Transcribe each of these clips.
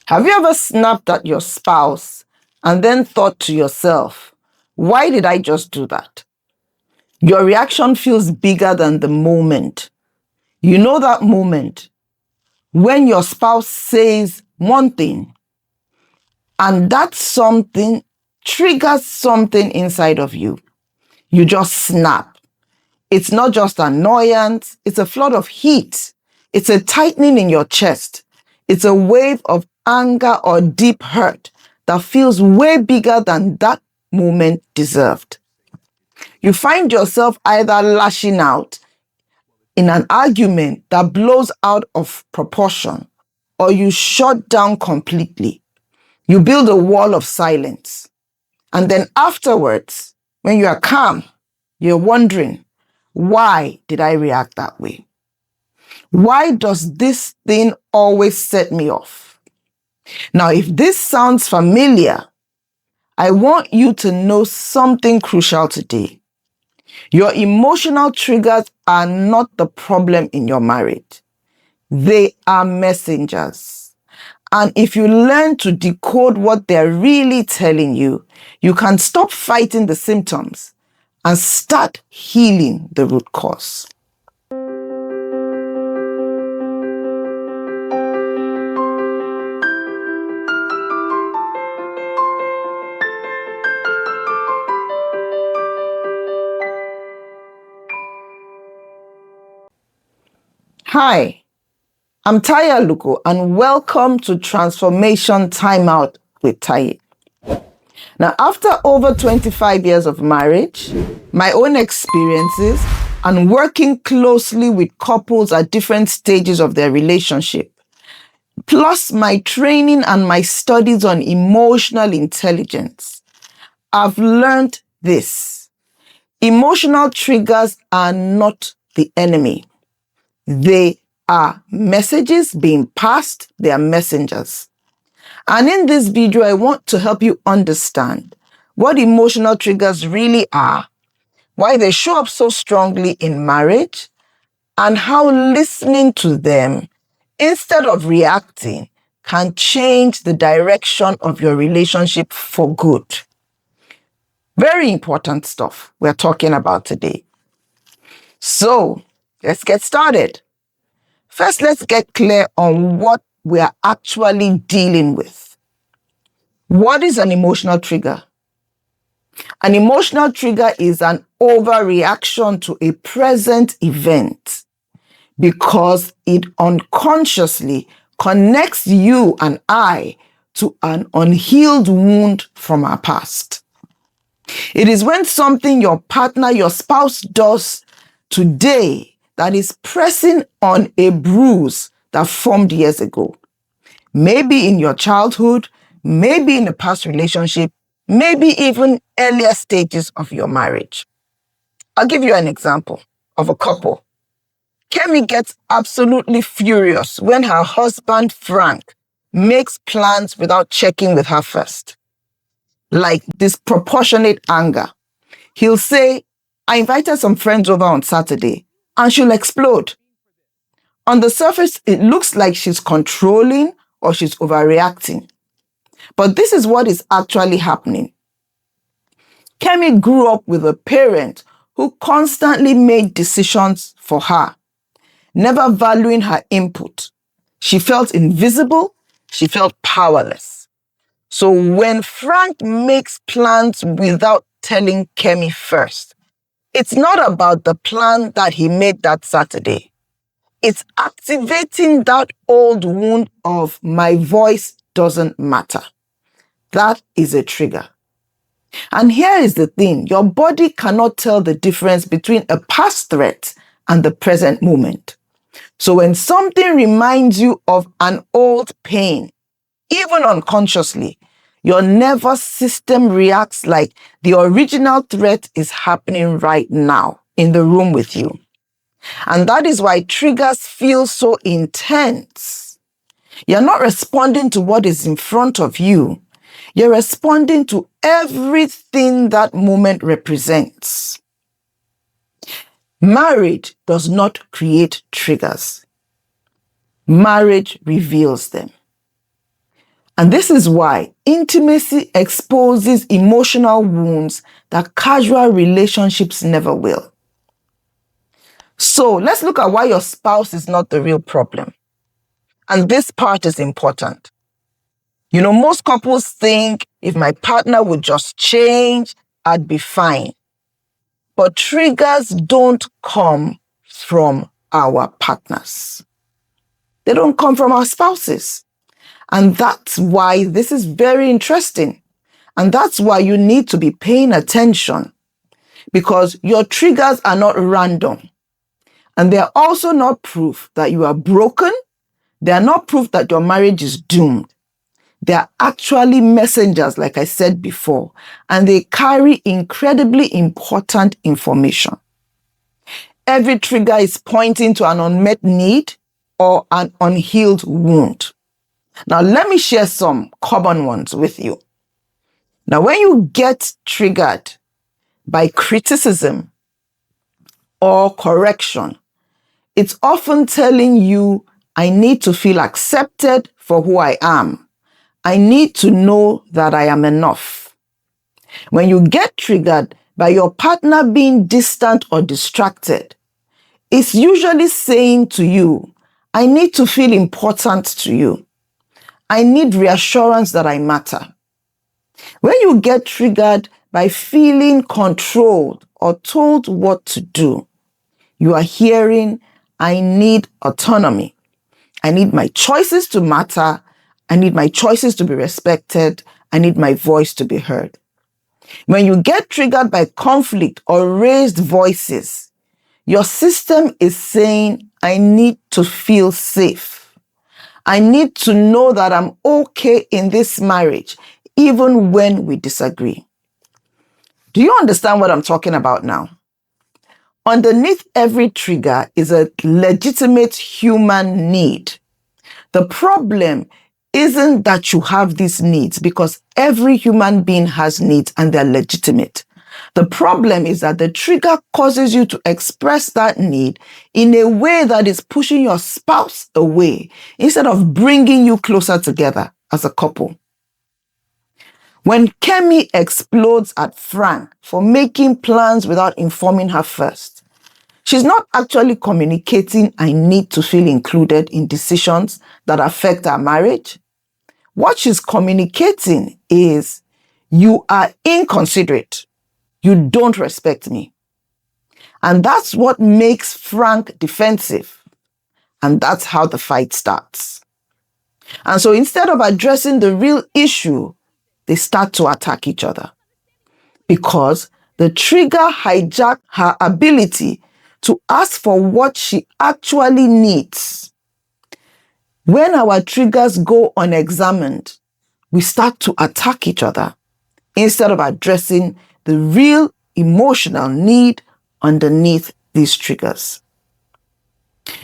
Have you ever snapped at your spouse and then thought to yourself, why did I just do that? Your reaction feels bigger than the moment. You know that moment when your spouse says one thing and that something triggers something inside of you. You just snap. It's not just annoyance, it's a flood of heat. It's a tightening in your chest. It's a wave of anger or deep hurt that feels way bigger than that moment deserved. You find yourself either lashing out in an argument that blows out of proportion, or you shut down completely. You build a wall of silence. And then afterwards, when you are calm, you're wondering, why did I react that way? Why does this thing always set me off? Now, if this sounds familiar, I want you to know something crucial today. Your emotional triggers are not the problem in your marriage. They are messengers. And if you learn to decode what they're really telling you, you can stop fighting the symptoms and start healing the root cause. Hi, I'm Taiye Aluko, and welcome to Transformation Timeout with Taiye. Now, after over 25 years of marriage, my own experiences, and working closely with couples at different stages of their relationship, plus my training and my studies on emotional intelligence, I've learned this. Emotional triggers are not the enemy. They are messages being passed. They are messengers. And in this video, I want to help you understand what emotional triggers really are, why they show up so strongly in marriage, and how listening to them instead of reacting can change the direction of your relationship for good. Very important stuff we're talking about today. So let's get started. First, let's get clear on what we are actually dealing with. What is an emotional trigger? An emotional trigger is an overreaction to a present event because it unconsciously connects you and I to an unhealed wound from our past. It is when something your partner, your spouse does today that is pressing on a bruise that formed years ago. Maybe in your childhood, maybe in a past relationship, maybe even earlier stages of your marriage. I'll give you an example of a couple. Kemi gets absolutely furious when her husband, Frank, makes plans without checking with her first. Like disproportionate anger. He'll say, I invited some friends over on Saturday, and she'll explode. On the surface, it looks like she's controlling or she's overreacting. But this is what is actually happening. Kemi grew up with a parent who constantly made decisions for her, never valuing her input. She felt invisible. She felt powerless. So when Frank makes plans without telling Kemi first, it's not about the plan that he made that Saturday. It's activating that old wound of my voice doesn't matter. That is a trigger. And here is the thing. Your body cannot tell the difference between a past threat and the present moment. So when something reminds you of an old pain, even unconsciously, your nervous system reacts like the original threat is happening right now in the room with you. And that is why triggers feel so intense. You're not responding to what is in front of you. You're responding to everything that moment represents. Marriage does not create triggers. Marriage reveals them. And this is why intimacy exposes emotional wounds that casual relationships never will. So let's look at why your spouse is not the real problem. And this part is important. You know, most couples think if my partner would just change, I'd be fine. But triggers don't come from our partners. They don't come from our spouses. And that's why this is very interesting. And that's why you need to be paying attention, because your triggers are not random. And they're also not proof that you are broken. They are not proof that your marriage is doomed. They are actually messengers, like I said before, and they carry incredibly important information. Every trigger is pointing to an unmet need or an unhealed wound. Now, let me share some common ones with you. Now, when you get triggered by criticism or correction, it's often telling you, I need to feel accepted for who I am. I need to know that I am enough. When you get triggered by your partner being distant or distracted, it's usually saying to you, I need to feel important to you. I need reassurance that I matter. When you get triggered by feeling controlled or told what to do, you are hearing, I need autonomy. I need my choices to matter. I need my choices to be respected. I need my voice to be heard. When you get triggered by conflict or raised voices, your system is saying, I need to feel safe. I need to know that I'm okay in this marriage, even when we disagree. Do you understand what I'm talking about now? Underneath every trigger is a legitimate human need. The problem isn't that you have these needs, because every human being has needs and they're legitimate. The problem is that the trigger causes you to express that need in a way that is pushing your spouse away instead of bringing you closer together as a couple. When Kemi explodes at Frank for making plans without informing her first, she's not actually communicating, I need to feel included in decisions that affect our marriage. What she's communicating is, you are inconsiderate. You don't respect me. And that's what makes Frank defensive. And that's how the fight starts. And so instead of addressing the real issue, they start to attack each other, because the trigger hijacked her ability to ask for what she actually needs. When our triggers go unexamined, we start to attack each other instead of addressing the real emotional need underneath these triggers.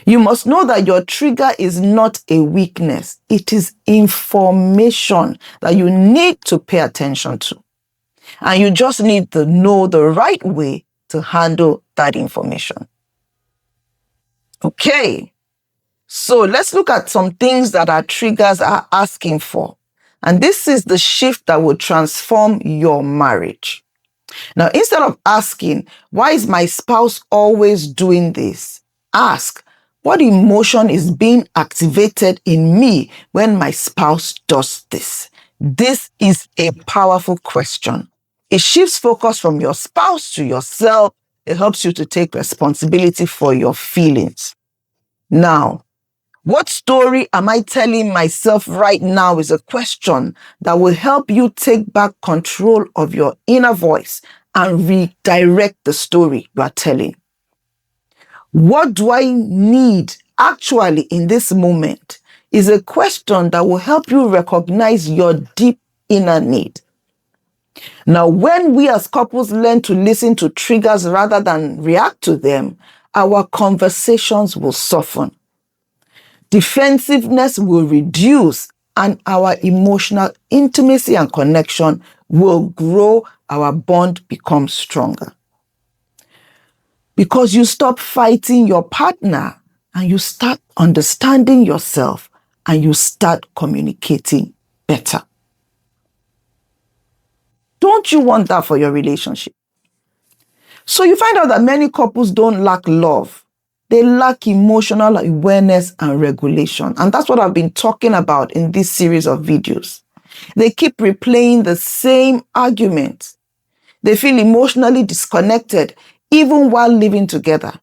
You must know that your trigger is not a weakness. It is information that you need to pay attention to. And you just need to know the right way to handle that information. Okay, so let's look at some things that our triggers are asking for. And this is the shift that will transform your marriage. Now, instead of asking, why is my spouse always doing this? Ask, what emotion is being activated in me when my spouse does this? This is a powerful question. It shifts focus from your spouse to yourself. It helps you to take responsibility for your feelings. Now, what story am I telling myself right now is a question that will help you take back control of your inner voice and redirect the story you are telling. What do I need actually in this moment is a question that will help you recognize your deep inner need. Now, when we as couples learn to listen to triggers rather than react to them, our conversations will soften. Defensiveness will reduce, and our emotional intimacy and connection will grow. Our bond becomes stronger. Because you stop fighting your partner and you start understanding yourself and you start communicating better. Don't you want that for your relationship? So you find out that many couples don't lack love. They lack emotional awareness and regulation. And that's what I've been talking about in this series of videos. They keep replaying the same arguments. They feel emotionally disconnected even while living together.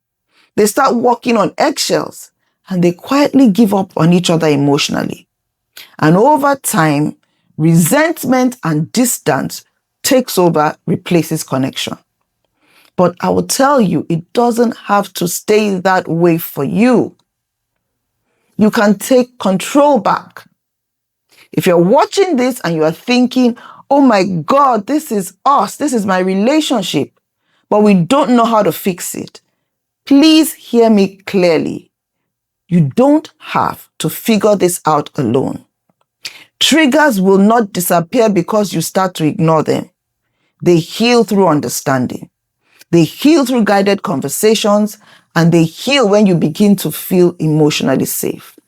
They start walking on eggshells and they quietly give up on each other emotionally. And over time, resentment and distance takes over, replaces connection. But I will tell you, it doesn't have to stay that way for you. You can take control back. If you're watching this and you are thinking, oh my God, this is us, this is my relationship, but we don't know how to fix it, please hear me clearly. You don't have to figure this out alone. Triggers will not disappear because you start to ignore them. They heal through understanding. They heal through guided conversations, and they heal when you begin to feel emotionally safe.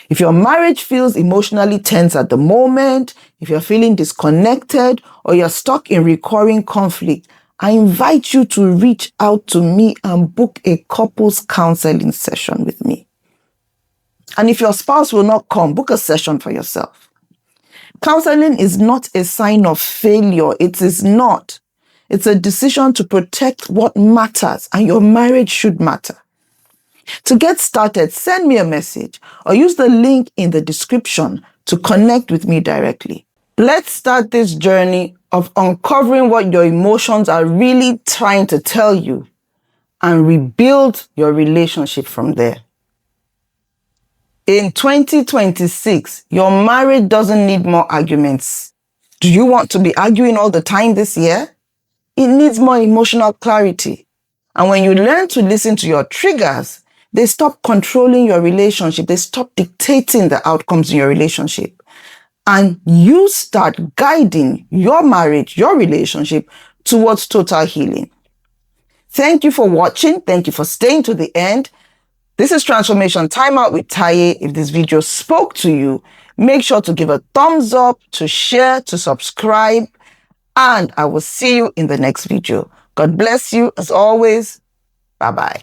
If your marriage feels emotionally tense at the moment, if you're feeling disconnected, or you're stuck in recurring conflict, I invite you to reach out to me and book a couples counseling session with me. And if your spouse will not come, book a session for yourself. Counseling is not a sign of failure. It is not. It's a decision to protect what matters, and your marriage should matter. To get started, send me a message or use the link in the description to connect with me directly. Let's start this journey of uncovering what your emotions are really trying to tell you and rebuild your relationship from there. In 2026, your marriage doesn't need more arguments. Do you want to be arguing all the time this year? It needs more emotional clarity. And when you learn to listen to your triggers, they stop controlling your relationship. They stop dictating the outcomes in your relationship. And you start guiding your marriage, your relationship towards total healing. Thank you for watching. Thank you for staying to the end. This is Transformation Timeout with Taiye. If this video spoke to you, make sure to give a thumbs up, to share, to subscribe, and I will see you in the next video. God bless you as always. Bye-bye.